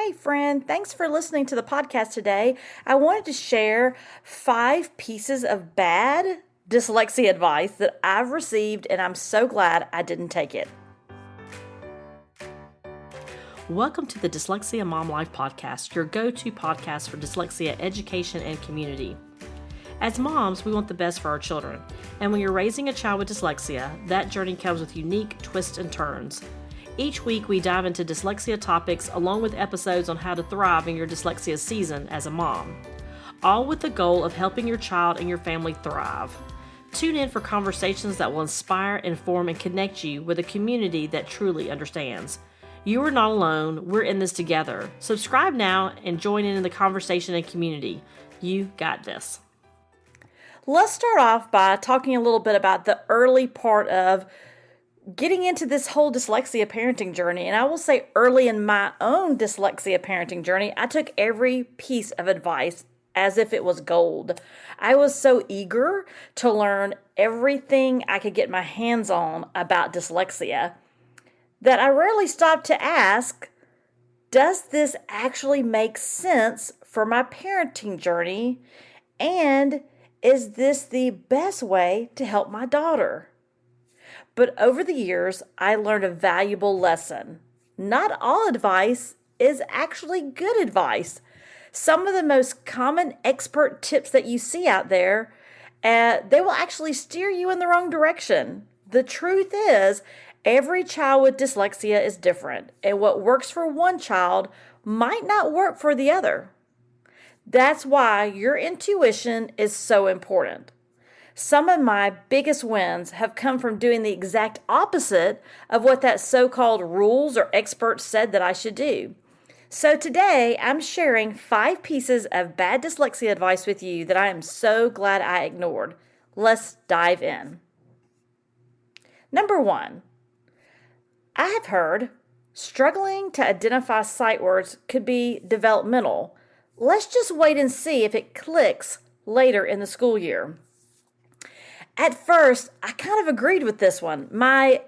Hey, friend, thanks for listening to the podcast today. I wanted to share 5 pieces of bad dyslexia advice that I've received, and I'm so glad I didn't take it. Welcome to the Dyslexia Mom Life Podcast, your go-to podcast for dyslexia education and community. As moms, we want the best for our children, and when you're raising a child with dyslexia, that journey comes with unique twists and turns. Each week, we dive into dyslexia topics along with episodes on how to thrive in your dyslexia season as a mom, all with the goal of helping your child and your family thrive. Tune in for conversations that will inspire, inform, and connect you with a community that truly understands. You are not alone. We're in this together. Subscribe now and join in the conversation and community. You got this. Let's start off by talking a little bit about the early part of getting into this whole dyslexia parenting journey. And I will say early in my own dyslexia parenting journey, I took every piece of advice as if it was gold. I was so eager to learn everything I could get my hands on about dyslexia that I rarely stopped to ask, does this actually make sense for my parenting journey? And is this the best way to help my daughter? But over the years, I learned a valuable lesson. Not all advice is actually good advice. Some of the most common expert tips that you see out there, they will actually steer you in the wrong direction. The truth is, every child with dyslexia is different, and what works for one child might not work for the other. That's why your intuition is so important. Some of my biggest wins have come from doing the exact opposite of what that so-called rules or experts said that I should do. So today, I'm sharing 5 pieces of bad dyslexia advice with you that I am so glad I ignored. Let's dive in. Number 1, I have heard struggling to identify sight words could be developmental. Let's just wait and see if it clicks later in the school year. At first, I kind of agreed with this one. My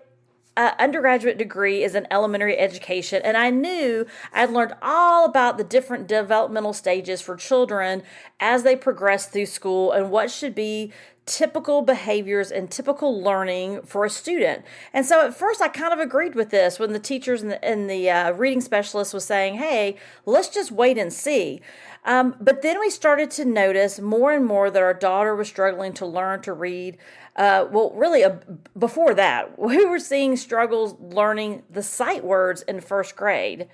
undergraduate degree is in elementary education, and I knew I'd learned all about the different developmental stages for children as they progress through school and what should be typical behaviors and typical learning for a student. And so at first I kind of agreed with this when the teachers and the reading specialist was saying, hey, let's just wait and see. But then we started to notice more and more that our daughter was struggling to learn to read. Before that, we were seeing struggles learning the sight words in first grade.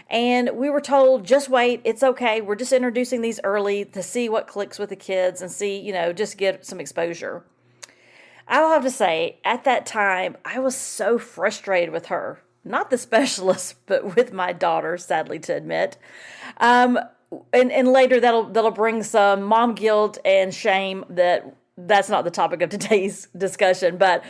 And we were told, just wait, it's okay. We're just introducing these early to see what clicks with the kids and see, just get some exposure. I'll have to say, at that time, I was so frustrated with her. Not the specialist, but with my daughter, sadly to admit. And later that'll bring some mom guilt and shame that's not the topic of today's discussion, but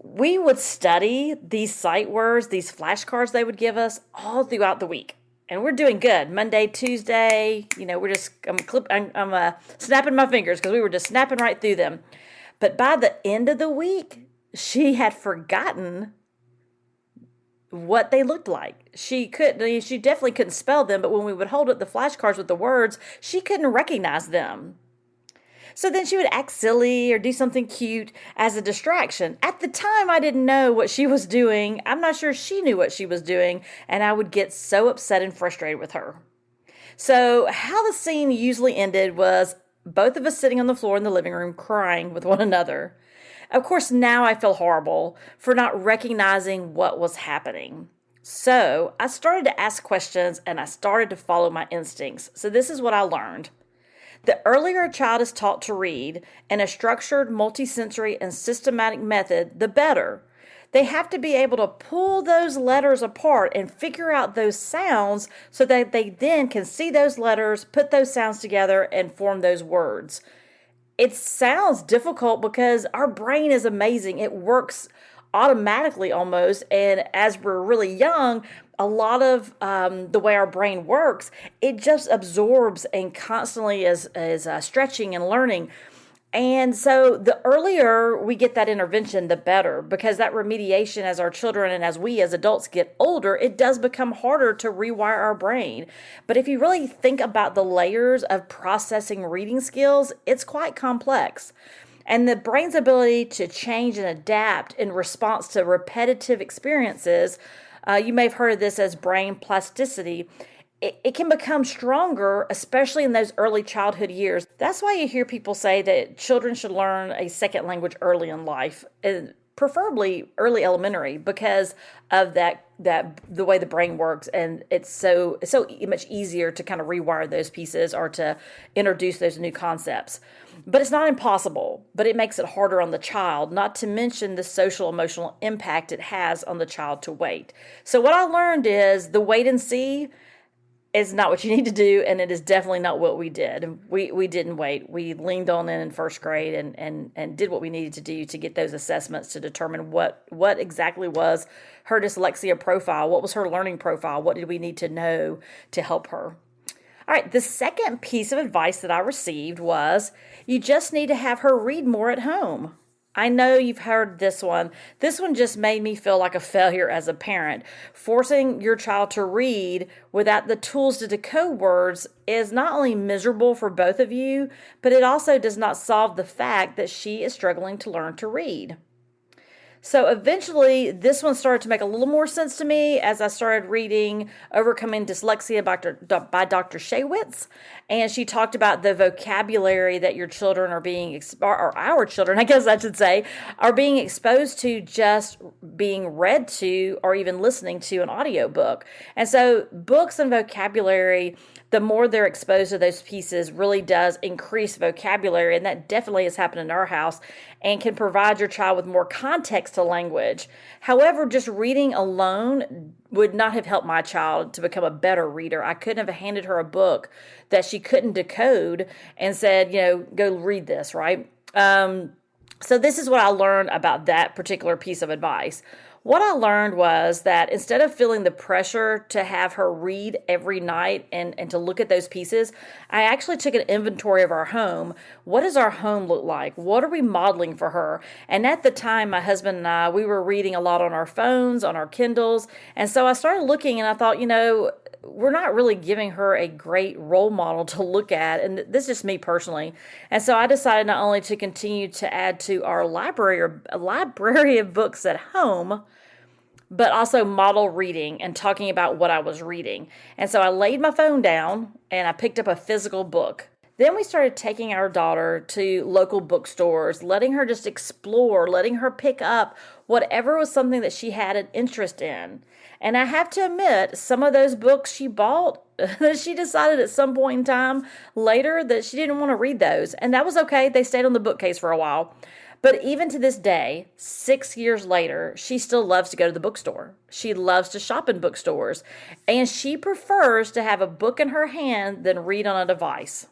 we would study these sight words, these flashcards they would give us all throughout the week. And we're doing good. Monday, Tuesday, I'm snapping my fingers because we were just snapping right through them. But by the end of the week, she had forgotten what they looked like. She definitely couldn't spell them, but when we would hold up the flashcards with the words, she couldn't recognize them. So then she would act silly or do something cute as a distraction. At the time, I didn't know what she was doing. I'm not sure she knew what she was doing, and I would get so upset and frustrated with her. So how the scene usually ended was both of us sitting on the floor in the living room crying with one another. Of course, now I feel horrible for not recognizing what was happening. So I started to ask questions, and I started to follow my instincts. So this is what I learned. The earlier a child is taught to read in a structured, multisensory, and systematic method, the better. They have to be able to pull those letters apart and figure out those sounds so that they then can see those letters, put those sounds together, and form those words. It sounds difficult because our brain is amazing. It works automatically almost, and as we're really young, a lot of the way our brain works, it just absorbs and constantly is stretching and learning. And so the earlier we get that intervention, the better, because that remediation as our children and as we as adults get older, it does become harder to rewire our brain. But if you really think about the layers of processing reading skills, it's quite complex. And the brain's ability to change and adapt in response to repetitive experiences, you may have heard of this as brain plasticity. It can become stronger, especially in those early childhood years. That's why you hear people say that children should learn a second language early in life, and preferably early elementary, because of that the way the brain works, and it's so much easier to kind of rewire those pieces or to introduce those new concepts. But it's not impossible, but it makes it harder on the child, not to mention the social emotional impact it has on the child to wait. So what I learned is the wait and see is not what you need to do, and it is definitely not what we did. We didn't wait. We leaned on in first grade and did what we needed to do to get those assessments to determine what exactly was her dyslexia profile, what was her learning profile, what did we need to know to help her. All right, the second piece of advice that I received was you just need to have her read more at home. I know you've heard this one. This one just made me feel like a failure as a parent. Forcing your child to read without the tools to decode words is not only miserable for both of you, but it also does not solve the fact that she is struggling to learn to read. So eventually, this one started to make a little more sense to me as I started reading Overcoming Dyslexia by Dr. Shaywitz. And she talked about the vocabulary that your children are being, or our children, I guess I should say, are being exposed to just being read to or even listening to an audiobook. And so books and vocabulary, the more they're exposed to those pieces, really does increase vocabulary. And that definitely has happened in our house and can provide your child with more context to language. However, just reading alone would not have helped my child to become a better reader. I couldn't have handed her a book that she couldn't decode and said, go read this, right? So this is what I learned about that particular piece of advice. What I learned was that instead of feeling the pressure to have her read every night and to look at those pieces, I actually took an inventory of our home. What does our home look like? What are we modeling for her? And at the time, my husband and I, we were reading a lot on our phones, on our Kindles. And so I started looking and I thought, we're not really giving her a great role model to look at. And this is just me personally. And so I decided not only to continue to add to our library of books at home, but also model reading and talking about what I was reading. And so I laid my phone down and I picked up a physical book. Then we started taking our daughter to local bookstores, letting her just explore, letting her pick up whatever was something that she had an interest in. And I have to admit, some of those books she bought, she decided at some point in time later that she didn't want to read those. And that was okay. They stayed on the bookcase for a while. But even to this day, 6 years later, she still loves to go to the bookstore. She loves to shop in bookstores. And she prefers to have a book in her hand than read on a device.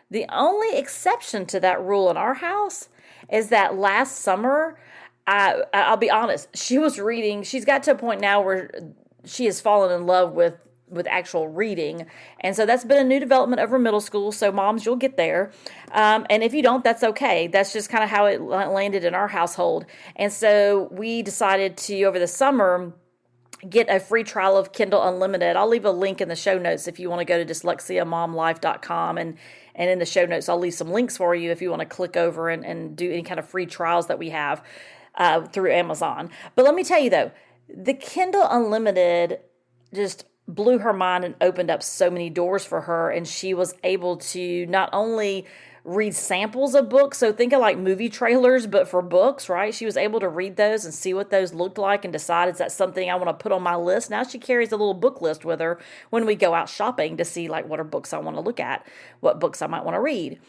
The only exception to that rule in our house is that last summer, I'll be honest, she was reading. She's got to a point now where she has fallen in love with actual reading. And so that's been a new development over middle school. So moms, you'll get there. And if you don't, that's okay. That's just kind of how it landed in our household. And so we decided to, over the summer, get a free trial of Kindle Unlimited. I'll leave a link in the show notes if you want to go to dyslexiamomlife.com. And in the show notes, I'll leave some links for you if you want to click over and do any kind of free trials that we have through Amazon. But let me tell you, though, the Kindle Unlimited just blew her mind and opened up so many doors for her. And she was able to not only read samples of books, so think of like movie trailers, but for books, right? She was able to read those and see what those looked like and decide, is that something I want to put on my list? Now she carries a little book list with her when we go out shopping to see like what are books I want to look at, what books I might want to read.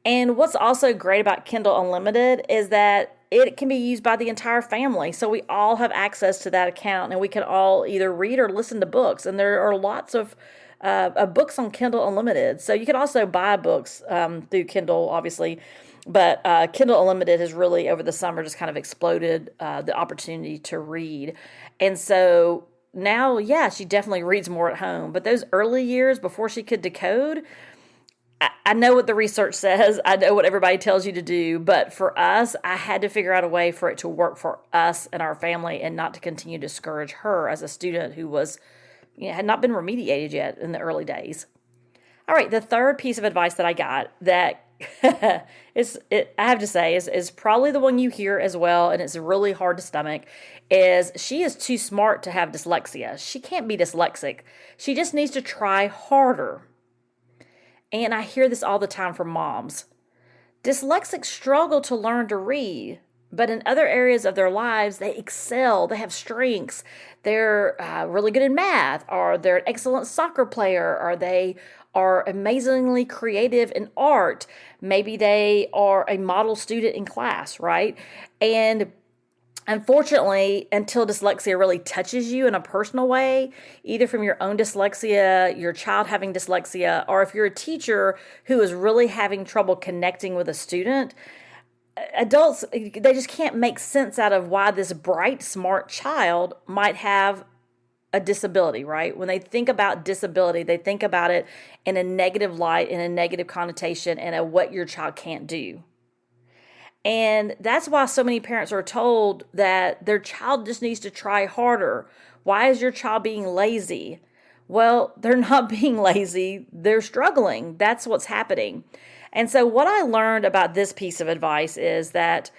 And what's also great about Kindle Unlimited is that it can be used by the entire family. So we all have access to that account and we can all either read or listen to books. And there are lots of books on Kindle Unlimited. So you can also buy books through Kindle, obviously. But Kindle Unlimited has really, over the summer, just kind of exploded the opportunity to read. And so now, yeah, she definitely reads more at home. But those early years before she could decode, I know what the research says. I know what everybody tells you to do. But for us, I had to figure out a way for it to work for us and our family and not to continue to discourage her as a student who was, had not been remediated yet in the early days. All right, the third piece of advice that I got that I have to say is probably the one you hear as well, and it's really hard to stomach, is she is too smart to have dyslexia. She can't be dyslexic. She just needs to try harder. And I hear this all the time from moms. Dyslexics struggle to learn to read, but in other areas of their lives, they excel. They have strengths. They're really good in math, or they're an excellent soccer player, or they are amazingly creative in art. Maybe they are a model student in class, right? And unfortunately, until dyslexia really touches you in a personal way, either from your own dyslexia, your child having dyslexia, or if you're a teacher who is really having trouble connecting with a student, adults, they just can't make sense out of why this bright, smart child might have a disability, right? When they think about disability, they think about it in a negative light, in a negative connotation, and at what your child can't do. And that's why so many parents are told that their child just needs to try harder. Why is your child being lazy? Well, they're not being lazy. They're struggling. That's what's happening. And so what I learned about this piece of advice is that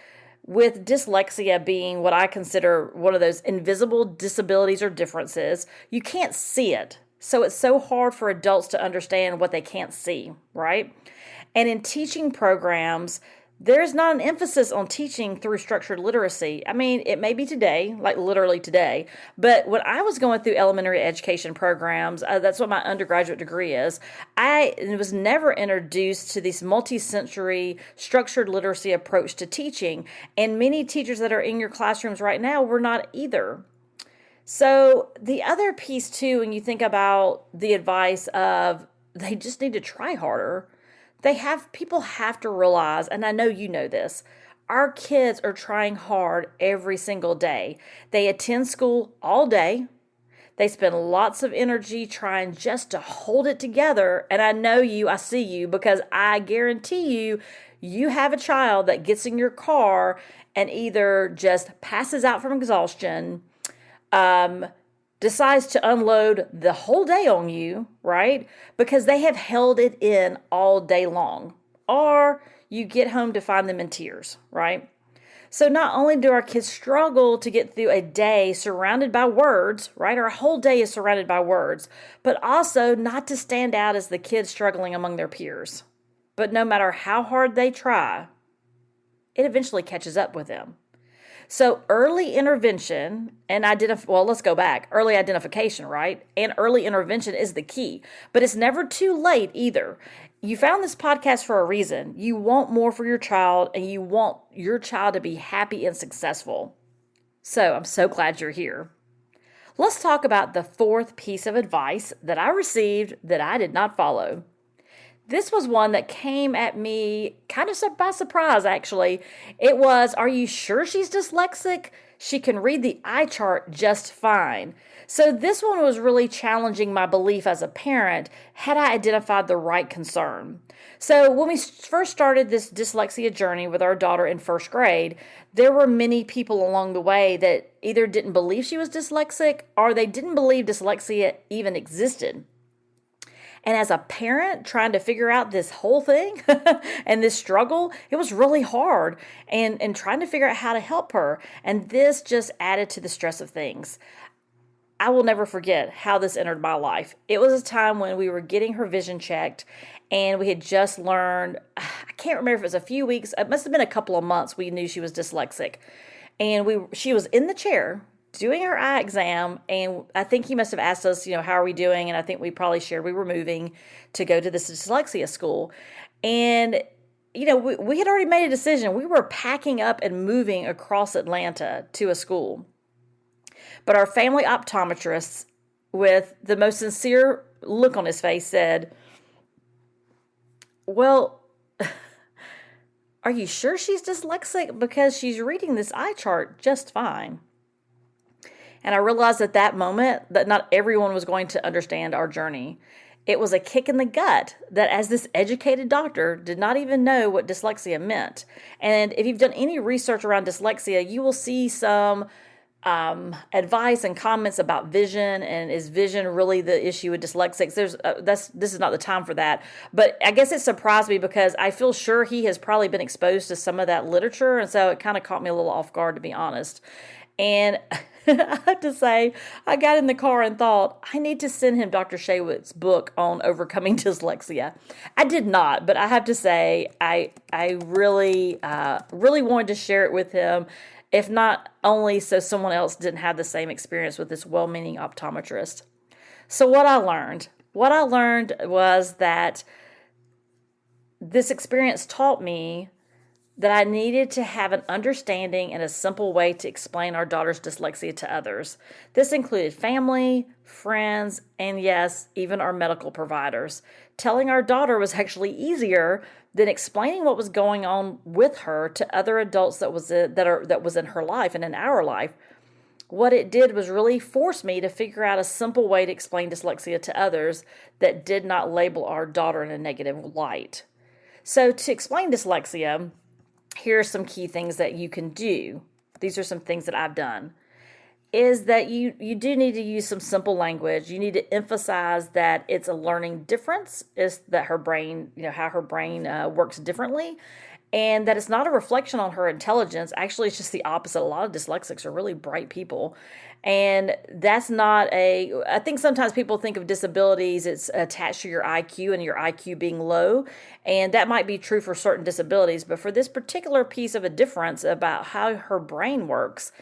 with dyslexia being what I consider one of those invisible disabilities or differences, you can't see it. So it's so hard for adults to understand what they can't see, right? And in teaching programs, there's not an emphasis on teaching through structured literacy. I mean, it may be today, like literally today, but when I was going through elementary education programs, that's what my undergraduate degree is, I was never introduced to this multi-sensory structured literacy approach to teaching, and many teachers that are in your classrooms right now were not either. So the other piece too, when you think about the advice of they just need to try harder, people have to realize, and I know you know this, our kids are trying hard every single day. They attend school all day. They spend lots of energy trying just to hold it together. And I know you, I see you, because I guarantee you, you have a child that gets in your car and either just passes out from exhaustion, decides to unload the whole day on you, right? Because they have held it in all day long. Or you get home to find them in tears, right? So not only do our kids struggle to get through a day surrounded by words, right? Our whole day is surrounded by words, but also not to stand out as the kids struggling among their peers. But no matter how hard they try, it eventually catches up with them. So early intervention and let's go back. Early identification, right? And early intervention is the key, but it's never too late either. You found this podcast for a reason. You want more for your child, and you want your child to be happy and successful. So I'm so glad you're here. Let's talk about the fourth piece of advice that I received that I did not follow. This was one that came at me kind of by surprise, actually. It was, are you sure she's dyslexic? She can read the eye chart just fine. So this one was really challenging my belief as a parent, had I identified the right concern. So when we first started this dyslexia journey with our daughter in first grade, there were many people along the way that either didn't believe she was dyslexic or they didn't believe dyslexia even existed. And as a parent trying to figure out this whole thing and this struggle, it was really hard and trying to figure out how to help her. And this just added to the stress of things. I will never forget how this entered my life. It was a time when we were getting her vision checked and we had just learned, I can't remember if it was a few weeks, it must have been a couple of months we knew she was dyslexic. And she was in the chair doing her eye exam, and I think he must have asked us, how are we doing? And I think we probably shared we were moving to go to this dyslexia school. And, we had already made a decision. We were packing up and moving across Atlanta to a school. But our family optometrist, with the most sincere look on his face, said, well, are you sure she's dyslexic? Because she's reading this eye chart just fine. And I realized at that moment that not everyone was going to understand our journey. It was a kick in the gut that, as this educated doctor, did not even know what dyslexia meant. And if you've done any research around dyslexia, you will see some advice and comments about vision, and is vision really the issue with dyslexics? This is not the time for that. But I guess it surprised me because I feel sure he has probably been exposed to some of that literature, and so it kind of caught me a little off guard, to be honest. And I have to say, I got in the car and thought, I need to send him Dr. Shaywitz's book on overcoming dyslexia. I did not, but I have to say, I really wanted to share it with him, if not only so someone else didn't have the same experience with this well-meaning optometrist. So what I learned was that this experience taught me that I needed to have an understanding and a simple way to explain our daughter's dyslexia to others. This included family, friends, and yes, even our medical providers. Telling our daughter was actually easier than explaining what was going on with her to other adults that was in her life and in our life. What it did was really force me to figure out a simple way to explain dyslexia to others that did not label our daughter in a negative light. So to explain dyslexia, here are some key things that you can do. These are some things that I've done. Is that you do need to use some simple language. You need to emphasize that it's a learning difference, is that her brain, how her brain works differently, and that it's not a reflection on her intelligence. Actually, it's just the opposite. A lot of dyslexics are really bright people, and that's not I think sometimes people think of disabilities, it's attached to your IQ and your IQ being low, and that might be true for certain disabilities, but for this particular piece of a difference about how her brain works,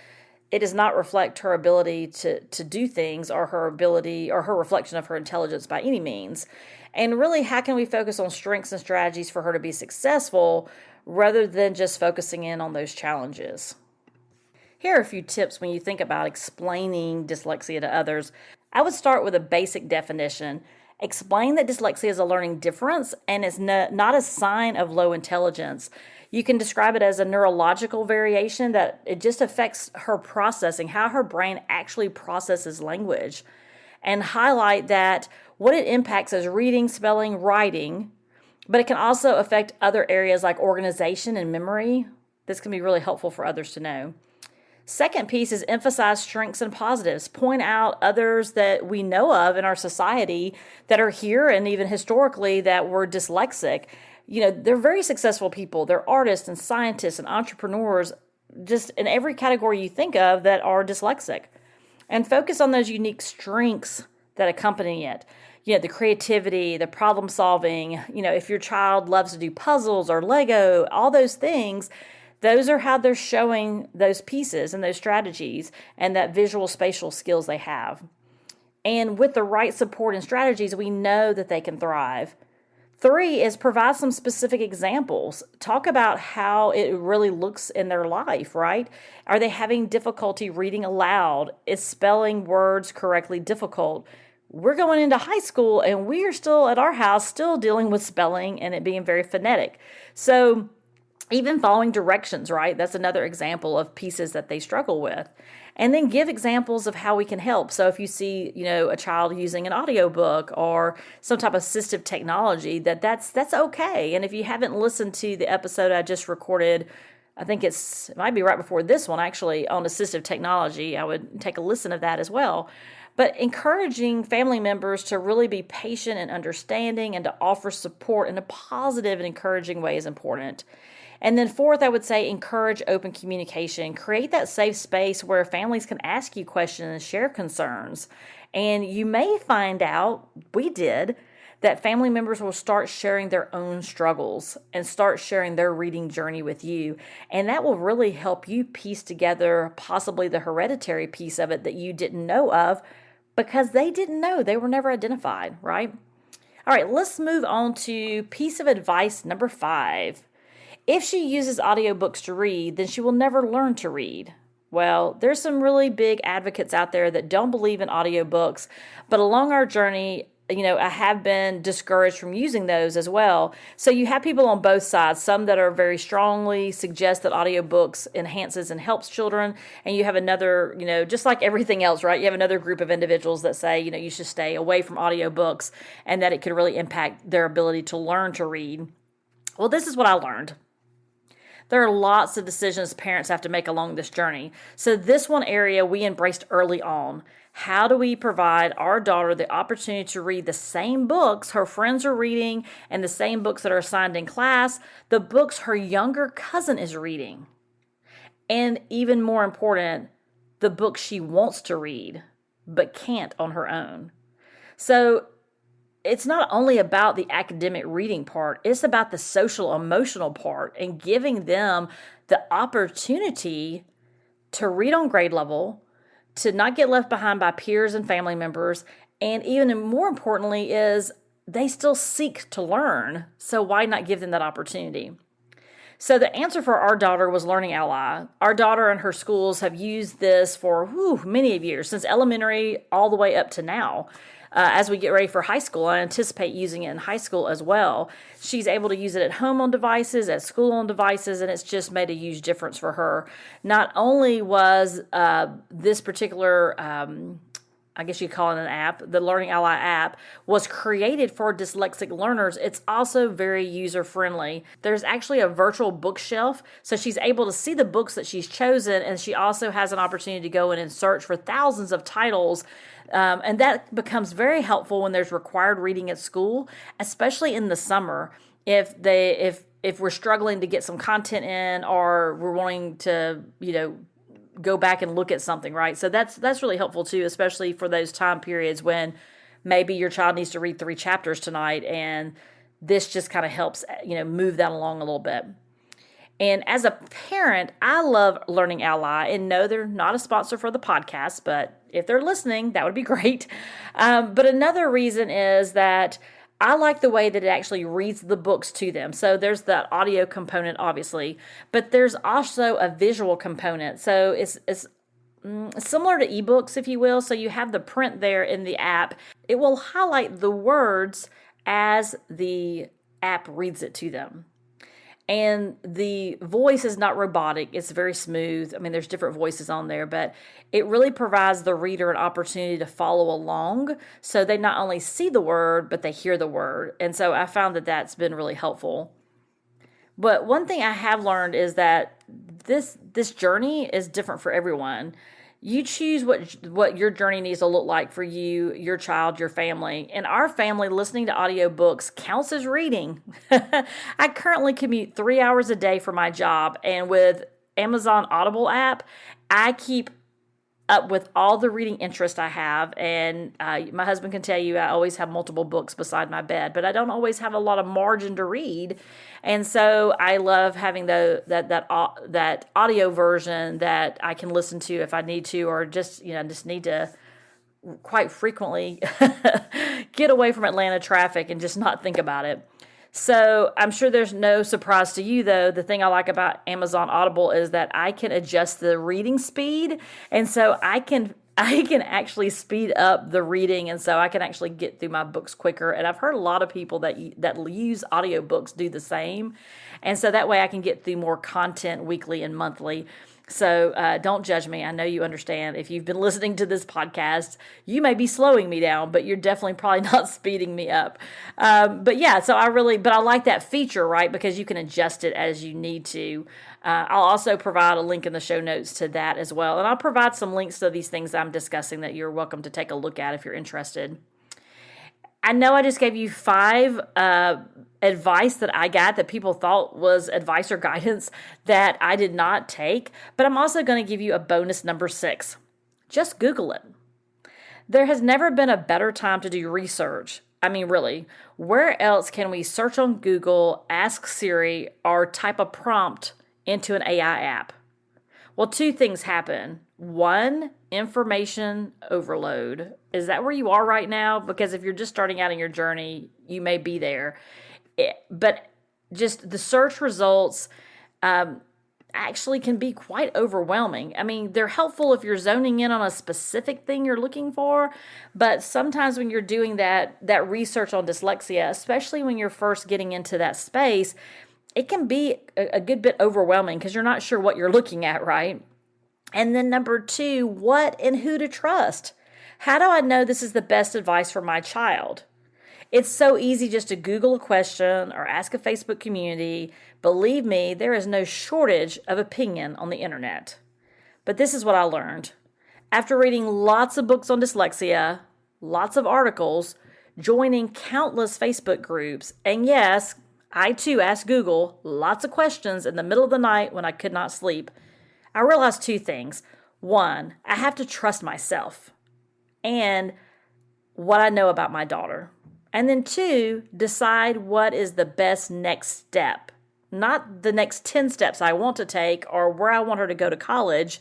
it does not reflect her ability to do things, or her ability or her reflection of her intelligence by any means. And really, how can we focus on strengths and strategies for her to be successful rather than just focusing in on those challenges? Here are a few tips when you think about explaining dyslexia to others. I would start with a basic definition. Explain that dyslexia is a learning difference and is not a sign of low intelligence. You can describe it as a neurological variation that it just affects her processing, how her brain actually processes language, and highlight that what it impacts is reading, spelling, writing, but it can also affect other areas like organization and memory. This can be really helpful for others to know. Second piece is emphasize strengths and positives. Point out others that we know of in our society that are here and even historically that were dyslexic. They're very successful people. They're artists and scientists and entrepreneurs, just in every category you think of, that are dyslexic. And focus on those unique strengths that accompany it. The creativity, the problem solving, if your child loves to do puzzles or Lego, all those things, those are how they're showing those pieces and those strategies and that visual spatial skills they have. And with the right support and strategies, we know that they can thrive. 3 is provide some specific examples. Talk about how it really looks in their life, right? Are they having difficulty reading aloud? Is spelling words correctly difficult? We're going into high school and we are still at our house, still dealing with spelling and it being very phonetic. So even following directions, right? That's another example of pieces that they struggle with. And then give examples of how we can help. So if you see, a child using an audiobook or some type of assistive technology, that's okay. And if you haven't listened to the episode I just recorded, I think it might be right before this one, actually, on assistive technology, I would take a listen of that as well. But encouraging family members to really be patient and understanding and to offer support in a positive and encouraging way is important. And then 4th, I would say encourage open communication. Create that safe space where families can ask you questions and share concerns. And you may find out, we did, that family members will start sharing their own struggles and start sharing their reading journey with you. And that will really help you piece together possibly the hereditary piece of it that you didn't know of because they didn't know. They were never identified, right? All right, let's move on to piece of advice number 5. If she uses audiobooks to read, then she will never learn to read. Well, there's some really big advocates out there that don't believe in audiobooks, but along our journey, I have been discouraged from using those as well. So you have people on both sides, some that are very strongly suggest that audiobooks enhances and helps children. And you have another, just like everything else, right? You have another group of individuals that say, you should stay away from audiobooks and that it could really impact their ability to learn to read. Well, this is what I learned. There are lots of decisions parents have to make along this journey. So this one area we embraced early on. How do we provide our daughter the opportunity to read the same books her friends are reading and the same books that are assigned in class, the books her younger cousin is reading? And even more important, the books she wants to read but can't on her own. So it's not only about the academic reading part, it's about the social emotional part and giving them the opportunity to read on grade level, to not get left behind by peers and family members, and even more importantly is they still seek to learn, so why not give them that opportunity? So the answer for our daughter was Learning Ally. Our daughter and her schools have used this for many years, since elementary all the way up to now. As we get ready for high school, I anticipate using it in high school as well. She's able to use it at home on devices, at school on devices, and it's just made a huge difference for her. Not only was this particular, I guess you call it an app, the Learning Ally app, was created for dyslexic learners, it's also very user-friendly. There's actually a virtual bookshelf, so she's able to see the books that she's chosen, and she also has an opportunity to go in and search for thousands of titles. And that becomes very helpful when there's required reading at school, especially in the summer. If we're struggling to get some content in, or we're wanting to, go back and look at something, right? So that's really helpful too, especially for those time periods when maybe your child needs to read 3 chapters tonight, and this just kind of helps, move that along a little bit. And as a parent, I love Learning Ally, and no, they're not a sponsor for the podcast, but if they're listening, that would be great. But another reason is that I like the way that it actually reads the books to them. So there's the audio component, obviously, but there's also a visual component. So it's similar to ebooks, if you will. So you have the print there in the app. It will highlight the words as the app reads it to them. And the voice is not robotic. It's very smooth. I mean, there's different voices on there, but it really provides the reader an opportunity to follow along. So they not only see the word, but they hear the word. And so I found that that's been really helpful. But one thing I have learned is that this journey is different for everyone. You choose what your journey needs to look like for you, your child, your family. In our family, listening to audiobooks counts as reading. I currently commute 3 hours a day for my job, and with Amazon Audible app, I keep up with all the reading interest I have, and my husband can tell you I always have multiple books beside my bed, but I don't always have a lot of margin to read, and so I love having that audio version that I can listen to if I need to, or just need to quite frequently get away from Atlanta traffic and just not think about it. So I'm sure there's no surprise to you, though. The thing I like about Amazon Audible is that I can adjust the reading speed. And so I can actually speed up the reading. And so I can actually get through my books quicker. And I've heard a lot of people that use audiobooks do the same. And so that way I can get through more content weekly and monthly. So don't judge me. I know you understand. If you've been listening to this podcast, you may be slowing me down, but you're definitely probably not speeding me up. But I like that feature, right? Because you can adjust it as you need to. I'll also provide a link in the show notes to that as well. And I'll provide some links to these things I'm discussing that you're welcome to take a look at if you're interested. I know I just gave you 5 advice that I got that people thought was advice or guidance that I did not take, but I'm also going to give you a bonus number 6. Just Google it. There has never been a better time to do research. I mean, really, where else can we search on Google, ask Siri, or type a prompt into an AI app? Well, 2 things happen. 1, information overload. Is that where you are right now? Because if you're just starting out in your journey, you may be there. But just the search results, actually can be quite overwhelming. I mean, they're helpful if you're zoning in on a specific thing you're looking for, but sometimes when you're doing that research on dyslexia, especially when you're first getting into that space, it can be a good bit overwhelming because you're not sure what you're looking at, right? And then number 2, what and who to trust. How do I know this is the best advice for my child? It's so easy just to Google a question or ask a Facebook community. Believe me, there is no shortage of opinion on the internet. But this is what I learned. After reading lots of books on dyslexia, lots of articles, joining countless Facebook groups, and yes, I too asked Google lots of questions in the middle of the night when I could not sleep, I realized 2 things. 1, I have to trust myself and what I know about my daughter. And then 2, decide what is the best next step. Not the next 10 steps I want to take or where I want her to go to college.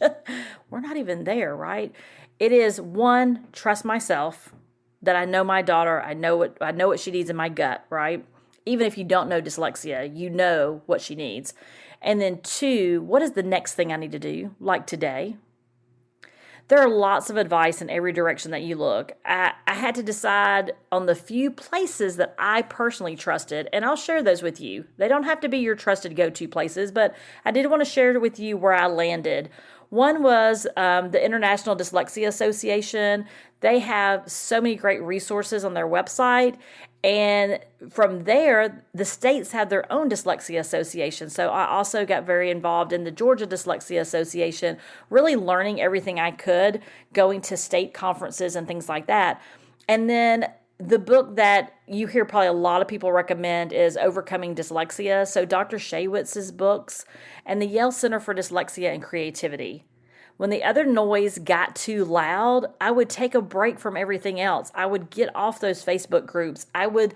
We're not even there, right? It is 1, trust myself, that I know my daughter. I know what she needs in my gut, right? Even if you don't know dyslexia, you know what she needs. And then 2, what is the next thing I need to do, like today? There are lots of advice in every direction that you look. I had to decide on the few places that I personally trusted, and I'll share those with you. They don't have to be your trusted go-to places, but I did want to share with you where I landed. One was the International Dyslexia Association. They have so many great resources on their website. And from there, the states have their own dyslexia association. So I also got very involved in the Georgia Dyslexia Association, really learning everything I could, going to state conferences and things like that. And then the book that you hear probably a lot of people recommend is Overcoming Dyslexia. So Dr. Shaywitz's books and the Yale Center for Dyslexia and Creativity. When the other noise got too loud, I would take a break from everything else. I would get off those Facebook groups. I would,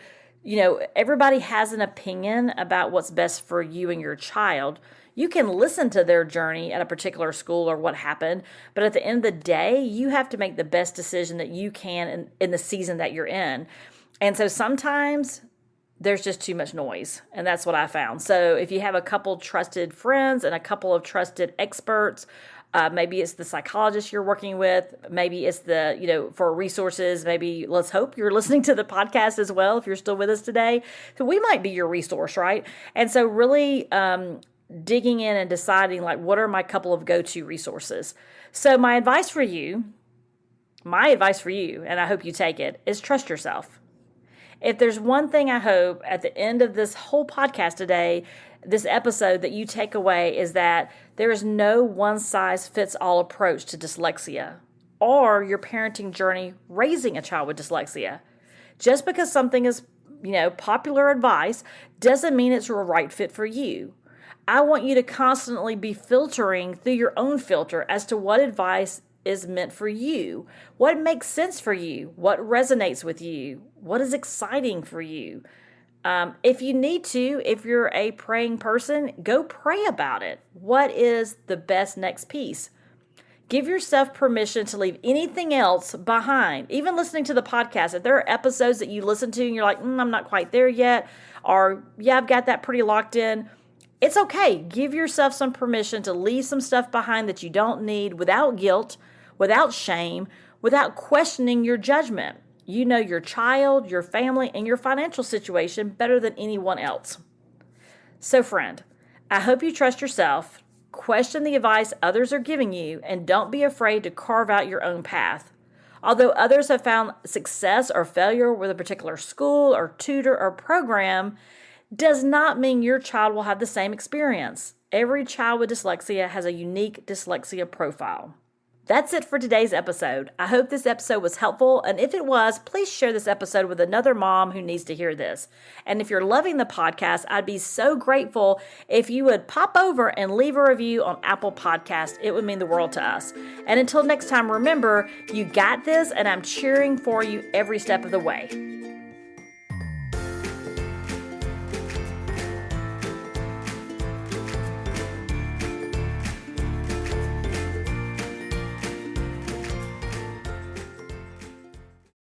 everybody has an opinion about what's best for you and your child. You can listen to their journey at a particular school or what happened, but at the end of the day, you have to make the best decision that you can in the season that you're in. And so sometimes there's just too much noise, and that's what I found. So if you have a couple trusted friends and a couple of trusted experts, maybe it's the psychologist you're working with. Maybe it's for resources. Maybe let's hope you're listening to the podcast as well if you're still with us today. So we might be your resource, right? And so really digging in and deciding what are my couple of go-to resources. So my advice for you, and I hope you take it, is trust yourself. If there's one thing I hope at the end of this whole podcast today, this episode that you take away is that there is no one-size-fits-all approach to dyslexia or your parenting journey raising a child with dyslexia. Just because something is, popular advice doesn't mean it's a right fit for you. I want you to constantly be filtering through your own filter as to what advice is meant for you, what makes sense for you, what resonates with you, what is exciting for you. If you need to, if you're a praying person, go pray about it. What is the best next piece? Give yourself permission to leave anything else behind. Even listening to the podcast, if there are episodes that you listen to and you're like, I'm not quite there yet, or yeah, I've got that pretty locked in, it's okay. Give yourself some permission to leave some stuff behind that you don't need without guilt, without shame, without questioning your judgment. You know your child, your family, and your financial situation better than anyone else. So friend, I hope you trust yourself, question the advice others are giving you, and don't be afraid to carve out your own path. Although others have found success or failure with a particular school or tutor or program, does not mean your child will have the same experience. Every child with dyslexia has a unique dyslexia profile. That's it for today's episode. I hope this episode was helpful, and if it was, please share this episode with another mom who needs to hear this. And if you're loving the podcast, I'd be so grateful if you would pop over and leave a review on Apple Podcasts. It would mean the world to us. And until next time, remember, you got this, and I'm cheering for you every step of the way.